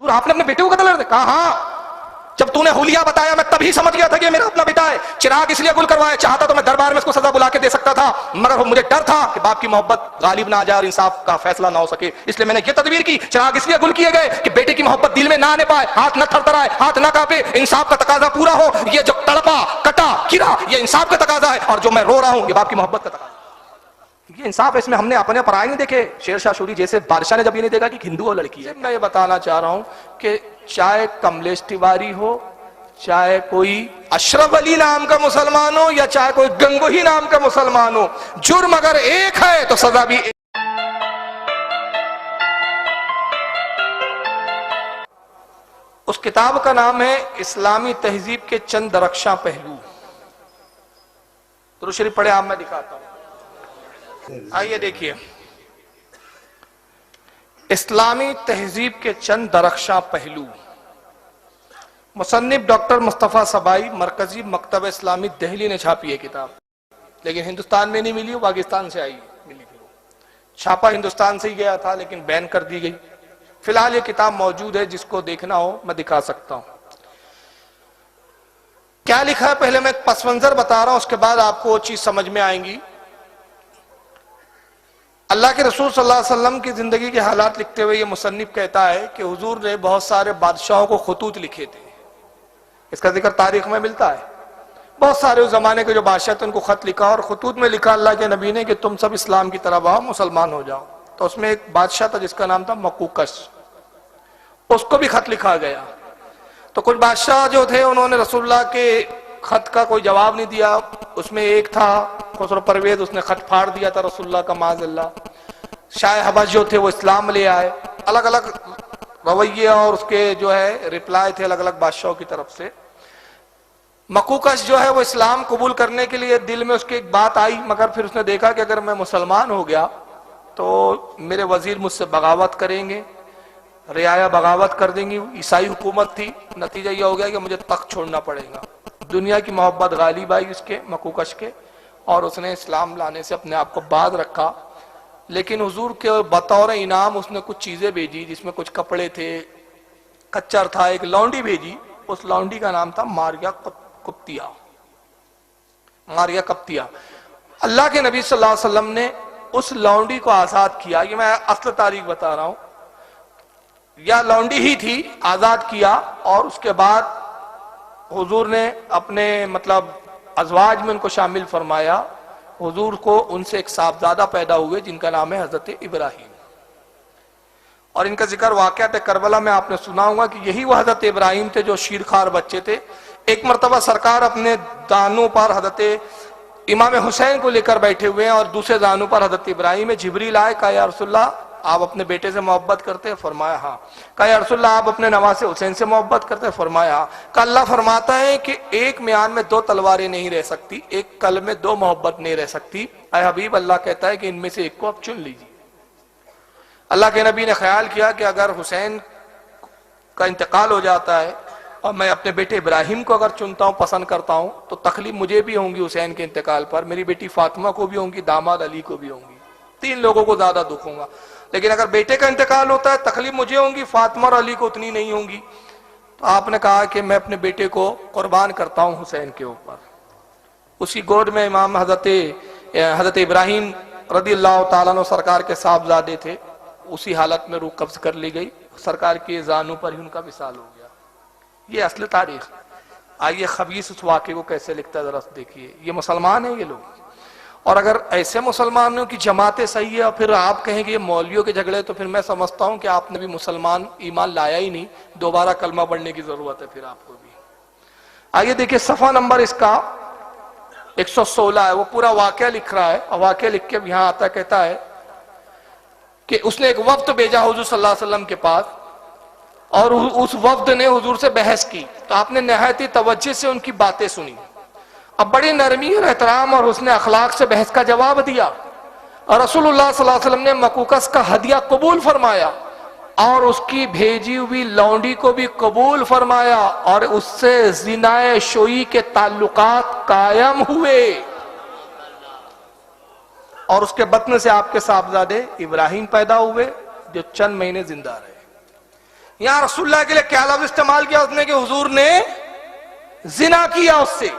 آپ نے اپنے بیٹے کو قتل کر دیا؟ کہا ہاں، جب تو نے حلیہ بتایا میں تبھی سمجھ گیا تھا کہ میرا اپنا بیٹا ہے. چراغ اس لیے گل کروایا، چاہتا تو میں دربار میں اس کو سزا بلا کے دے سکتا تھا، مگر مجھے ڈر تھا کہ باپ کی محبت غالب نہ آ جائے اور انصاف کا فیصلہ نہ ہو سکے، اس لیے میں نے یہ تدبیر کی. چراغ اس لیے گل کیے گئے کہ بیٹے کی محبت دل میں نہ آنے پائے، ہاتھ نہ تھرتھرائے، ہاتھ نہ کانپے، انصاف کا تقاضا پورا ہو. یہ جو تڑپا کٹا گرا یہ انصاف کا تقاضا ہے، اور جو میں رو رہا ہوں یہ باپ کی محبت کا تقاضا ہے. یہ انصاف ہے، اس میں ہم نے اپنے پرائے نہیں دیکھے. شیر شاہ سوری جیسے بادشاہ نے جب یہ نہیں دیکھا کہ ہندو اور لڑکی ہے. میں یہ بتانا چاہ رہا ہوں کہ چاہے کملیش تیواری ہو، چاہے کوئی اشرف علی نام کا مسلمان ہو، یا چاہے کوئی گنگوہی نام کا مسلمان ہو، جرم اگر ایک ہے تو سزا بھی ایک. اس کتاب کا نام ہے اسلامی تہذیب کے چند درخشاں پہلو. درود شریف پڑھے آپ، میں دکھاتا ہوں. آئیے دیکھیے، اسلامی تہذیب کے چند درخشاں پہلو. مصنف ڈاکٹر مصطفیٰ سبائی، مرکزی مکتبہ اسلامی دہلی نے چھاپی ہے کتاب، لیکن ہندوستان میں نہیں ملی، وہ پاکستان سے آئی ملی. چھاپا ہندوستان سے ہی گیا تھا لیکن بین کر دی گئی. فی الحال یہ کتاب موجود ہے، جس کو دیکھنا ہو میں دکھا سکتا ہوں. کیا لکھا ہے پہلے میں ایک پس منظر بتا رہا ہوں، اس کے بعد آپ کو وہ چیز سمجھ میں آئیں گی. اللہ کے رسول صلی اللہ علیہ وسلم کی زندگی کے حالات لکھتے ہوئے یہ مصنف کہتا ہے کہ حضور نے بہت سارے بادشاہوں کو خطوط لکھے تھے. اس کا ذکر تاریخ میں ملتا ہے. بہت سارے اس زمانے کے جو بادشاہ تھے ان کو خط لکھا، اور خطوط میں لکھا اللہ کے نبی نے کہ تم سب اسلام کی طرف آؤ، مسلمان ہو جاؤ. تو اس میں ایک بادشاہ تھا جس کا نام تھا مقوقس، اس کو بھی خط لکھا گیا. تو کچھ بادشاہ جو تھے انہوں نے رسول اللہ کے خط کا کوئی جواب نہیں دیا. اس میں ایک تھا خسرو پرویز، اس نے خط پھاڑ دیا تھا رسول اللہ کا معاذ اللہ. شاہ حبش جو تھے وہ اسلام لے آئے. الگ الگ رویے اور اس کے جو ہے رپلائی تھے الگ الگ بادشاہوں کی طرف سے. مقوقس جو ہے وہ اسلام قبول کرنے کے لیے دل میں اس کی ایک بات آئی، مگر پھر اس نے دیکھا کہ اگر میں مسلمان ہو گیا تو میرے وزیر مجھ سے بغاوت کریں گے، رعایا بغاوت کر دیں گی. عیسائی حکومت تھی، نتیجہ یہ ہو گیا کہ مجھے تخت چھوڑنا پڑے گا. دنیا کی محبت غالب آئی اس کے مقوقس کے، اور اس نے اسلام لانے سے اپنے آپ کو باز رکھا. لیکن حضور کے بطور انعام اس نے کچھ چیزیں بھیجی، جس میں کچھ کپڑے تھے، کچر تھا. ایک لونڈی بھیجی، اس لونڈی کا نام تھا ماریا قبطیہ. ماریا قبطیہ. اللہ کے نبی صلی اللہ علیہ وسلم نے اس لونڈی کو آزاد کیا. یہ میں اصل تاریخ بتا رہا ہوں، یا لونڈی ہی تھی، آزاد کیا. اور اس کے بعد حضور نے اپنے ازواج میں ان کو شامل فرمایا. حضور کو ان سے ایک صاحبزادہ پیدا ہوئے جن کا نام ہے حضرت ابراہیم، اور ان کا ذکر واقعات کربلا میں آپ نے سنا ہوگا کہ یہی وہ حضرت ابراہیم تھے جو شیرخوار بچے تھے. ایک مرتبہ سرکار اپنے دانوں پر حضرت امام حسین کو لے کر بیٹھے ہوئے ہیں، اور دوسرے دانوں پر حضرت ابراہیم ہے. جبریل آئے، کہا یا رسول اللہ آپ اپنے بیٹے سے محبت کرتے ہیں؟ فرمایا ہاں. کہا یا رسول اللہ آپ اپنے نواسے حسین سے محبت کرتے ہیں؟ فرمایا ہاں. کہا اللہ فرماتا ہے کہ ایک میان میں دو تلواریں نہیں رہ سکتی، ایک قلب میں دو محبت نہیں رہ سکتی. اے حبیب اللہ کہتا ہے کہ ان میں سے ایک کو آپ چن لیجیے. اللہ کے نبی نے خیال کیا کہ اگر حسین کا انتقال ہو جاتا ہے اور میں اپنے بیٹے ابراہیم کو اگر چنتا ہوں، پسند کرتا ہوں، تو تکلیف مجھے بھی ہوں گی حسین کے انتقال پر، میری بیٹی فاطمہ کو بھی ہوں گی، داماد علی کو بھی ہوں گی. 3 لوگوں کو زیادہ دکھ ہوگا. لیکن اگر بیٹے کا انتقال ہوتا ہے تکلیف مجھے ہوں گی، فاطمہ اور علی کو اتنی نہیں ہوں گی. تو آپ نے کہا کہ میں اپنے بیٹے کو قربان کرتا ہوں حسین کے اوپر. اسی گود میں امام حضرت ابراہیم رضی اللہ تعالیٰ عنہ سرکار کے صاحبزادے تھے. اسی حالت میں روح قبض کر لی گئی، سرکار کے زانوں پر ہی ان کا وصال ہو گیا. یہ اصل تاریخ. آئیے خبیث اس واقعے کو کیسے لکھتا ہے ذرا دیکھیے. یہ مسلمان ہیں یہ لوگ، اور اگر ایسے مسلمانوں کی جماعتیں صحیح ہے اور پھر آپ کہیں کہ یہ مولویوں کے جھگڑے، تو پھر میں سمجھتا ہوں کہ آپ نے بھی مسلمان ایمان لایا ہی نہیں، دوبارہ کلمہ پڑھنے کی ضرورت ہے پھر آپ کو بھی. آئیے دیکھیے صفحہ نمبر اس کا 116 ہے. وہ پورا واقعہ لکھ رہا ہے، اور واقعہ لکھ کے یہاں آتا کہتا ہے کہ اس نے ایک وفد بھیجا حضور صلی اللہ علیہ وسلم کے پاس، اور اس وفد نے حضور سے بحث کی. تو آپ نے نہایت ہی توجہ سے ان کی باتیں سنی. اب بڑی نرمی اور احترام اور حسن اخلاق سے بحث کا جواب دیا، اور رسول اللہ صلی اللہ علیہ وسلم نے مقوقس کا ہدیہ قبول فرمایا، اور اس کی بھیجی ہوئی لونڈی کو بھی قبول فرمایا، اور اس سے زنائے شوئی کے تعلقات قائم ہوئے. اور اس کے بطن سے آپ کے صاحبزادے ابراہیم پیدا ہوئے جو چند مہینے زندہ رہے. یہاں رسول اللہ کے لیے کیا لفظ استعمال کیا اس نے کہ حضور نے زنا کیا اس سے،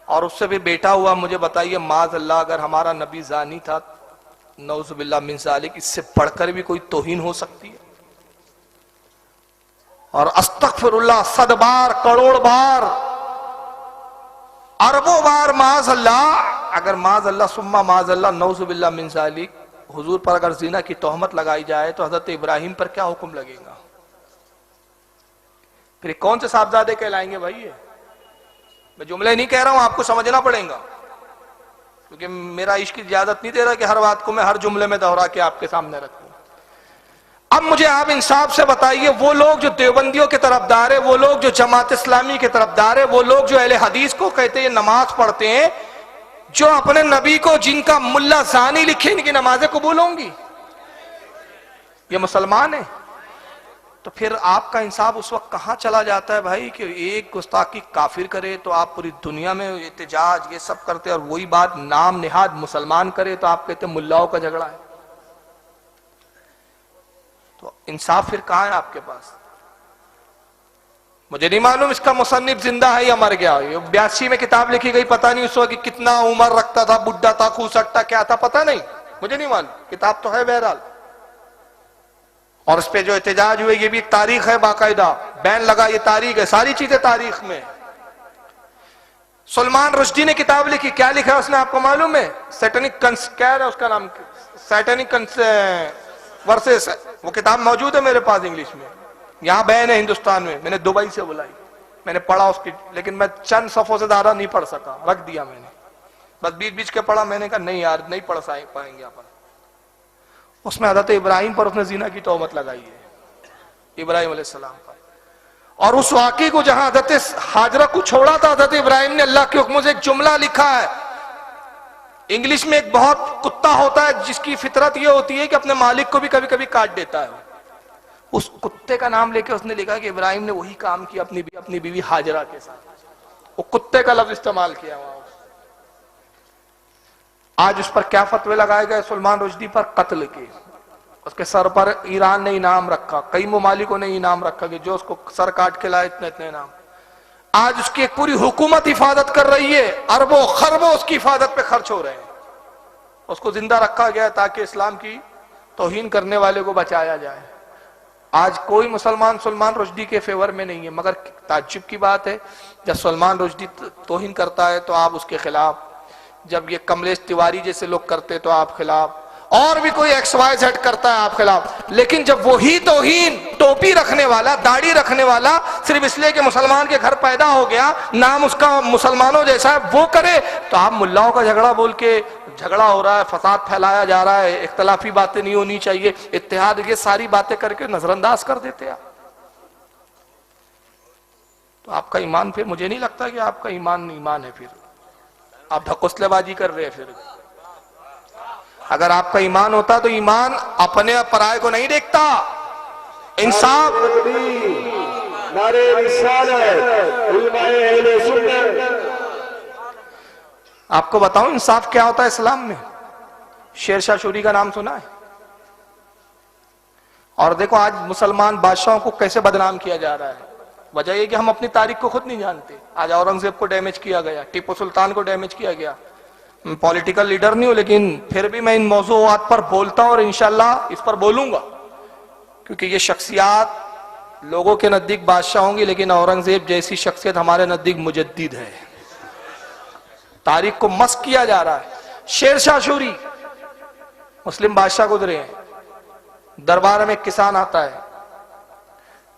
اور اس سے بھی بیٹا ہوا. مجھے بتائیے معاذ اللہ اگر ہمارا نبی زانی تھا، نعوذ باللہ من ذالک، اس سے پڑھ کر بھی کوئی توہین ہو سکتی ہے؟ اور استغفر اللہ 100 بار، کروڑ بار، اربوں بار معاذ اللہ. اگر معاذ اللہ ثم معاذ اللہ نعوذ باللہ من ذالک حضور پر اگر زنا کی تہمت لگائی جائے تو حضرت ابراہیم پر کیا حکم لگے گا؟ پھر کون سے صاحبزادے کہلائیں گے بھائی؟ میں جملے نہیں کہہ رہا ہوں، آپ کو سمجھنا پڑے گا، کیونکہ میرا عشق اجازت نہیں دے رہا کہ ہر بات کو میں ہر جملے میں دہرا کے آپ کے سامنے رکھوں. اب مجھے آپ انصاف سے بتائیے، وہ لوگ جو دیوبندیوں کے طرفدار ہیں، وہ لوگ جو جماعت اسلامی کے طرفدار ہیں، وہ لوگ جو اہل حدیث کو کہتے ہیں نماز پڑھتے ہیں، جو اپنے نبی کو جن کا ملا زانی لکھے، ان کی نمازیں قبول ہوں گی؟ یہ مسلمان ہیں؟ تو پھر آپ کا انصاف اس وقت کہاں چلا جاتا ہے بھائی کہ ایک گستاخی کافر کرے تو آپ پوری دنیا میں احتجاج یہ سب کرتے، اور وہی بات نام نہاد مسلمان کرے تو آپ کہتے ہیں ملاؤں کا جھگڑا ہے. تو انصاف پھر کہاں ہے آپ کے پاس؟ مجھے نہیں معلوم اس کا مصنف زندہ ہے یا مر گیا. 82 میں کتاب لکھی گئی، پتہ نہیں اس وقت کتنا عمر رکھتا تھا، بڈھا تھا، خوسٹا کیا تھا پتہ نہیں، مجھے نہیں معلوم. کتاب تو ہے بہرحال، اور اس پہ جو احتجاج ہوئے یہ بھی ایک تاریخ ہے، باقاعدہ بین لگا، یہ تاریخ ہے، ساری چیزیں تاریخ میں. سلمان رشدی نے کتاب لکھی، کیا لکھا اس نے آپ کو معلوم ہے؟ سیٹنک کیا ہے اس کا نام؟ Satanic Verses. وہ کتاب موجود ہے میرے پاس انگلش میں، یہاں بین ہے ہندوستان میں. میں نے دبئی سے بلائی، میں نے پڑھا اس کی، لیکن میں چند صفحوں سے زیادہ نہیں پڑھ سکا، رکھ دیا میں نے، بس بیچ بیچ کے پڑھا. میں نے کہا نہیں یار نہیں پڑھ پائیں گے اپن. اس میں حضرت ابراہیم پر اس نے زنا کی تہمت لگائی ہے، ابراہیم علیہ السلام پر. اور اس واقعے کو جہاں حضرت ہاجرہ کو چھوڑا تھا، حضرت ابراہیم نے اللہ کے حکم سے ایک جملہ لکھا ہے. انگلش میں ایک بہت کتا ہوتا ہے جس کی فطرت یہ ہوتی ہے کہ اپنے مالک کو بھی کبھی کبھی کاٹ دیتا ہے. اس کتے کا نام لے کے اس نے لکھا کہ ابراہیم نے وہی کام کیا اپنی بیوی ہاجرہ کے ساتھ. وہ کتے کا لفظ استعمال کیا وہاں. آج اس پر کیا فتوے لگائے گئے سلمان رشدی پر؟ قتل کے. اس کے سر پر ایران نے انعام رکھا، کئی ممالکوں نے انعام رکھا کہ جو اس کو سر کاٹ کے لائے اتنے اتنے انعام. آج اس کی ایک پوری حکومت حفاظت کر رہی ہے، اربوں خربوں اس کی حفاظت پہ خرچ ہو رہے ہیں. اس کو زندہ رکھا گیا تاکہ اسلام کی توہین کرنے والے کو بچایا جائے. آج کوئی مسلمان سلمان رشدی کے فیور میں نہیں ہے، مگر تعجب کی بات ہے جب سلمان رشدی توہین کرتا ہے تو آپ اس کے خلاف، جب یہ کملیش تیواری جیسے لوگ کرتے تو آپ خلاف، اور بھی کوئی ایکس وائی زیڈ کرتا ہے آپ خلاف. لیکن جب وہی توہین ٹوپی رکھنے والا، داڑھی رکھنے والا، صرف اس لیے کہ مسلمان کے گھر پیدا ہو گیا، نام اس کا مسلمانوں جیسا ہے، وہ کرے تو آپ ملاؤں کا جھگڑا بول کے جھگڑا ہو رہا ہے، فساد پھیلایا جا رہا ہے، اختلافی باتیں نہیں ہونی چاہیے، اتحاد، یہ ساری باتیں کر کے نظر انداز کر دیتے آپ. تو آپ کا ایمان پھر مجھے نہیں لگتا کہ آپ کا ایمان ہے. پھر آپ ڈھکوسلے بازی کر رہے ہیں. پھر اگر آپ کا ایمان ہوتا تو ایمان اپنے پرائے کو نہیں دیکھتا. انصاف. نعرہ رسالت، علماء اہل سنت. آپ کو بتاؤں انصاف کیا ہوتا ہے اسلام میں؟ شیر شاہ شوری کا نام سنا ہے؟ اور دیکھو آج مسلمان بادشاہوں کو کیسے بدنام کیا جا رہا ہے. وجہ یہ کہ ہم اپنی تاریخ کو خود نہیں جانتے. آج اورنگزیب کو ڈیمیج کیا گیا، ٹیپو سلطان کو ڈیمیج کیا گیا. میں پولیٹیکل لیڈر نہیں ہوں لیکن پھر بھی میں ان موضوعات پر بولتا ہوں اور انشاءاللہ اس پر بولوں گا، کیونکہ یہ شخصیات لوگوں کے نزدیک بادشاہ ہوں گی لیکن اورنگزیب جیسی شخصیت ہمارے نزدیک مجدد ہے. تاریخ کو مسخ کیا جا رہا ہے. شیر شاہ شوری مسلم بادشاہ گزرے ہیں. دربار میں ایک کسان آتا ہے،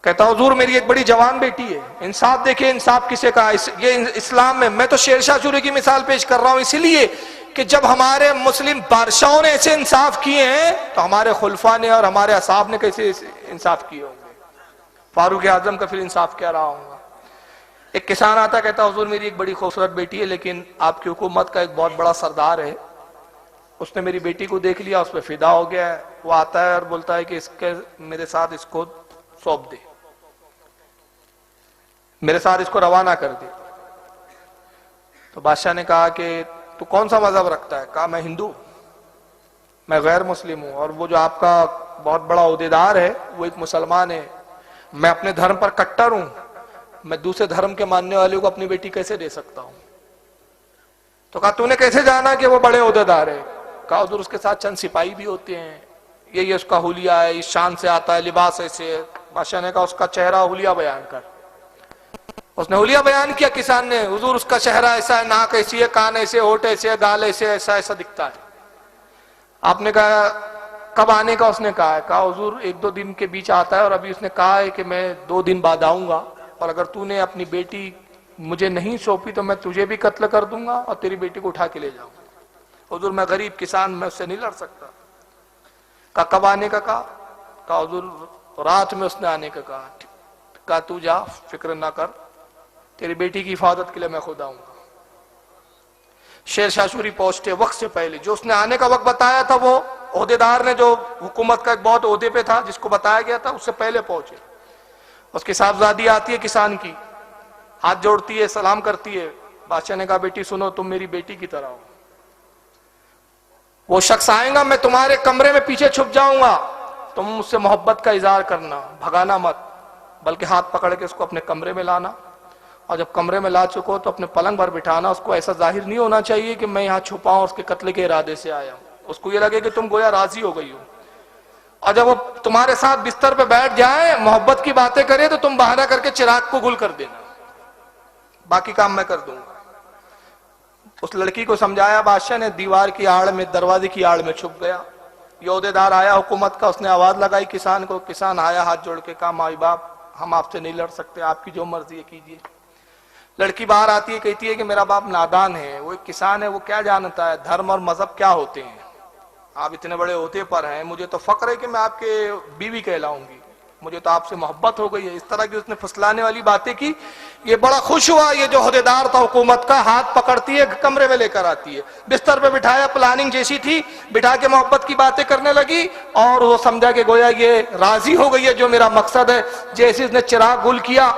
کہتا حضور میری ایک بڑی جوان بیٹی ہے. انصاف دیکھیں انصاف کسے کہا یہ اسلام میں تو شیر شاہ شوری کی مثال پیش کر رہا ہوں اسی لیے کہ جب ہمارے مسلم بادشاہوں نے ایسے انصاف کیے ہیں تو ہمارے خلفاء نے اور ہمارے اصحاب نے کیسے انصاف کیے ہوں گے. فاروق اعظم کا پھر انصاف کیا رہا ہوں گا. ایک کسان آتا کہتا حضور میری ایک بڑی خوبصورت بیٹی ہے لیکن آپ کی حکومت کا ایک بہت بڑا سردار ہے، اس نے میری بیٹی کو دیکھ لیا، اس پہ فدا ہو گیا ہے. وہ آتا ہے اور بولتا ہے کہ میرے ساتھ اس کو سونپ دے، میرے ساتھ اس کو روانہ کر دے. تو بادشاہ نے کہا کہ تو کون سا مذہب رکھتا ہے؟ کہا میں ہندو. میں غیر مسلم ہوں اور وہ جو آپ کا بہت بڑا عہدیدار ہے وہ ایک مسلمان ہے، میں اپنے دھرم پر کٹر ہوں، میں دوسرے دھرم کے ماننے والے کو اپنی بیٹی کیسے دے سکتا ہوں؟ تو کہا تو نے کیسے جانا کہ وہ بڑے عہدیدار ہے؟ کہا حضور اس کے ساتھ چند سپاہی بھی ہوتے ہیں، یہ اس کا حلیہ ہے، اس شان سے آتا ہے، لباس ایسے ہے۔ بادشاہ نے کہا اس کا چہرہ حلیہ بیان کر۔ اس نے حلیہ بیان کیا، کسان نے، حضور اس کا چہرہ ایسا ہے، ناک ایسی ہے، کان ایسے، ہونٹ ایسے ہے، گال ایسے، ایسا ایسا دکھتا ہے۔ آپ نے کہا کب آنے کا؟ اس نے کہا حضور 1-2 دن کے بیچ آتا ہے، اور ابھی اس نے کہا ہے کہ میں 2 دن بعد آؤں گا، اور اگر تو نے اپنی بیٹی مجھے نہیں سونپی تو میں تجھے بھی قتل کر دوں گا اور تیری بیٹی کو اٹھا کے لے جاؤں گا۔ حضور میں غریب کسان، میں اس سے نہیں لڑ سکتا۔ کہا کب آنے کا؟ کہا حضور رات میں اس نے آنے کا کہا۔ کہا تو جا، فکر نہ کر، تیری بیٹی کی حفاظت کے لیے میں خود آؤں گا۔ شیر شاہ سوری پہنچتے وقت سے پہلے، جو اس نے آنے کا وقت بتایا تھا، وہ عہدیدار نے جو حکومت کا ایک بہت عہدے پہ تھا جس کو بتایا گیا تھا، اس سے پہلے پہنچے۔ اس کی صاحبزادی آتی ہے کسان کی، ہاتھ جوڑتی ہے، سلام کرتی ہے۔ بادشاہ نے کہا بیٹی سنو، تم میری بیٹی کی طرح ہو، وہ شخص آئے گا، میں تمہارے کمرے میں پیچھے چھپ جاؤں گا، تم مجھ سے محبت کا اظہار کرنا، بھگانا مت، بلکہ ہاتھ پکڑ کے اس کو اپنے کمرے میں لانا، اور جب کمرے میں لا چکو تو اپنے پلنگ پر بٹھانا۔ اس کو ایسا ظاہر نہیں ہونا چاہیے کہ میں یہاں چھپا ہوں، اس کے قتل کے ارادے سے آیا ہوں، اس کو یہ لگے کہ تم گویا راضی ہو گئی ہو، اور جب وہ تمہارے ساتھ بستر پہ بیٹھ جائیں، محبت کی باتیں کرے، تو تم بہانہ کر کے چراغ کو گل کر دینا، باقی کام میں کر دوں گا۔ اس لڑکی کو سمجھایا بادشاہ نے، دیوار کی آڑ میں، دروازے کی آڑ میں چھپ گیا۔ یہ عہدیدار آیا حکومت کا، اس نے آواز لگائی کسان کو، کسان آیا ہاتھ جوڑ کے، کہا مائی باپ ہم آپ سے نہیں لڑ سکتے، آپ کی جو مرضی ہے کیجیے۔ لڑکی باہر آتی ہے، کہتی ہے کہ میرا باپ نادان ہے، وہ ایک کسان ہے، وہ کیا جانتا ہے دھرم اور مذہب کیا ہوتے ہیں، آپ اتنے بڑے عہدے پر ہیں، مجھے تو فخر ہے کہ میں آپ کے بیوی کہلاؤں گی، مجھے تو آپ سے محبت ہو گئی ہے۔ اس طرح کی اس نے پھسلانے والی باتیں کی۔ یہ بڑا خوش ہوا، یہ جو عہدیدار تھا حکومت کا، ہاتھ پکڑتی ہے، کمرے میں لے کر آتی ہے، بستر پہ بٹھایا، پلاننگ جیسی تھی، بٹھا کے محبت کی باتیں کرنے لگی، اور وہ سمجھا کہ گویا یہ راضی ہو گئی ہے جو میرا مقصد ہے۔ جیسے اس نے چراغ گل کیا،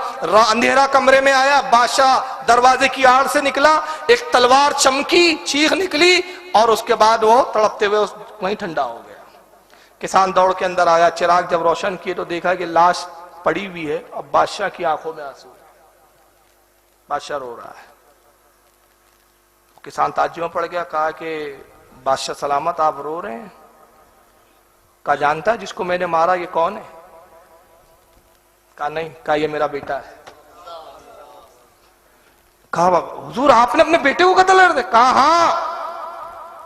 اندھیرا کمرے میں آیا، بادشاہ دروازے کی آڑ سے نکلا، ایک تلوار چمکی، چیخ نکلی، اور اس کے بعد وہ تڑپتے ہوئے وہیں ٹھنڈا ہو گیا۔ کسان دوڑ کے اندر آیا، چراغ جب روشن کیے تو دیکھا کہ لاش پڑی ہوئی ہے، اب بادشاہ کی آنکھوں میں آنسو ہے، بادشاہ رو رہا ہے۔ کسان تعجب میں پڑ گیا، کہا کہ بادشاہ سلامت، آپ رو رہے ہیں؟ کہا جانتا ہے جس کو میں نے مارا یہ کون ہے؟ کہا نہیں۔ کہا یہ میرا بیٹا ہے۔ کہا حضور آپ نے اپنے بیٹے کو قتل کر دیا؟ کہا ہاں،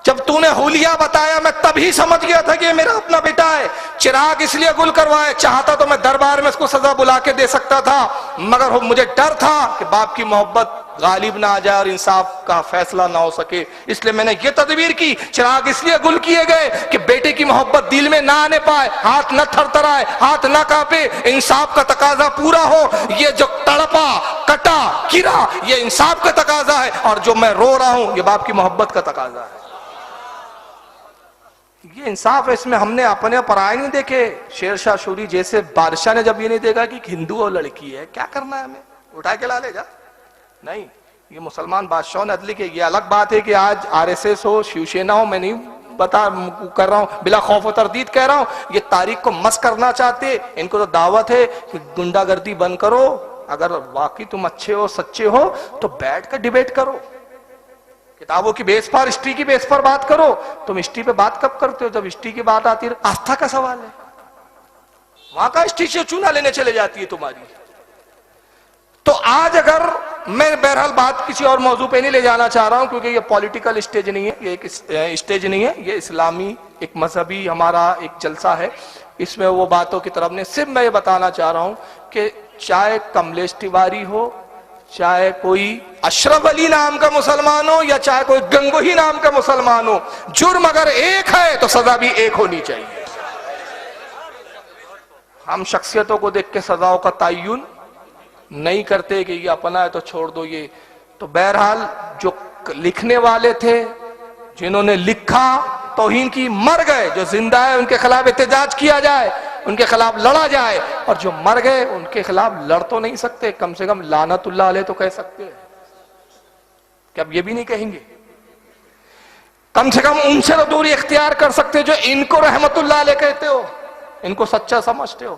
جب تو نے حلیہ بتایا میں تبھی سمجھ گیا تھا کہ یہ میرا اپنا بیٹا ہے۔ چراغ اس لیے گل کروائے، چاہتا تو میں دربار میں اس کو سزا بلا کے دے سکتا تھا، مگر مجھے ڈر تھا کہ باپ کی محبت غالب نہ آ جائے اور انصاف کا فیصلہ نہ ہو سکے، اس لیے میں نے یہ تدبیر کی۔ چراغ اس لیے گل کیے گئے کہ بیٹے کی محبت دل میں نہ آنے پائے، ہاتھ نہ تھر تھرائے، ہاتھ نہ کانپے، انصاف کا تقاضا پورا ہو۔ یہ جو تڑپا، کٹا، گرا، یہ انصاف کا تقاضا ہے، اور جو میں رو رہا ہوں یہ باپ کی محبت کا تقاضا ہے۔ یہ انصاف ہے، اس میں ہم نے اپنے پرائے نہیں دیکھے۔ شیر شاہ سوری جیسے بادشاہ نے جب یہ نہیں دیکھا کہ ہندو اور لڑکی ہے، کیا کرنا ہے ہمیں، اٹھا کے لا لے جا، نہیں۔ یہ مسلمان بادشاہوں نے عدل کی۔ یہ الگ بات ہے کہ آج RSS ہو، شیو سینا ہو، میں نہیں بتا کر رہا ہوں، بلا خوف و تردید کہہ رہا ہوں، یہ تاریخ کو مس کرنا چاہتے، ان کو تو دعوت ہے کہ گنڈا گردی بند کرو، اگر واقعی تم اچھے ہو، سچے ہو تو بیٹھ کر ڈیبیٹ کرو، کتابوں کی بیس پر، ہسٹری کی بیس پر بات کرو۔ تم ہسٹری پہ بات کب کرتے ہو؟ جب ہسٹری کی بات آتی ہے، آستھا کا سوال ہے، وہاں کا ہسٹری سے چونا لینے چلے جاتی ہے تمہاری۔ تو آج اگر میں بہرحال بات کسی اور موضوع پہ نہیں لے جانا چاہ رہا ہوں، کیونکہ یہ پولیٹیکل اسٹیج نہیں ہے، یہ ایک اسٹیج نہیں ہے، یہ اسلامی ایک مذہبی ہمارا ایک جلسہ ہے، اس میں وہ باتوں کی طرف نہیں، صرف میں یہ بتانا چاہ رہا ہوں کہ چاہے کملیش تیواری ہو، چاہے کوئی اشرف علی نام کا مسلمان ہو، یا چاہے کوئی گنگوہی نام کا مسلمان ہو، جرم اگر ایک ہے تو سزا بھی ایک ہونی چاہیے۔ ہم شخصیتوں کو دیکھ کے سزاؤں کا تعین نہیں کرتے کہ یہ اپنا ہے تو چھوڑ دو۔ یہ تو بہرحال جو لکھنے والے تھے، جنہوں نے لکھا توہین کی، مر گئے، جو زندہ ہے ان کے خلاف احتجاج کیا جائے، ان کے خلاف لڑا جائے، اور جو مر گئے ان کے خلاف لڑ تو نہیں سکتے، کم سے کم لعنت اللہ علیہ تو کہہ سکتے ہیں، کہ اب یہ بھی نہیں کہیں گے۔ کم سے کم ان سے تو دوری اختیار کر سکتے جو ان کو رحمت اللہ علیہ کہتے ہو، ان کو سچا سمجھتے ہو۔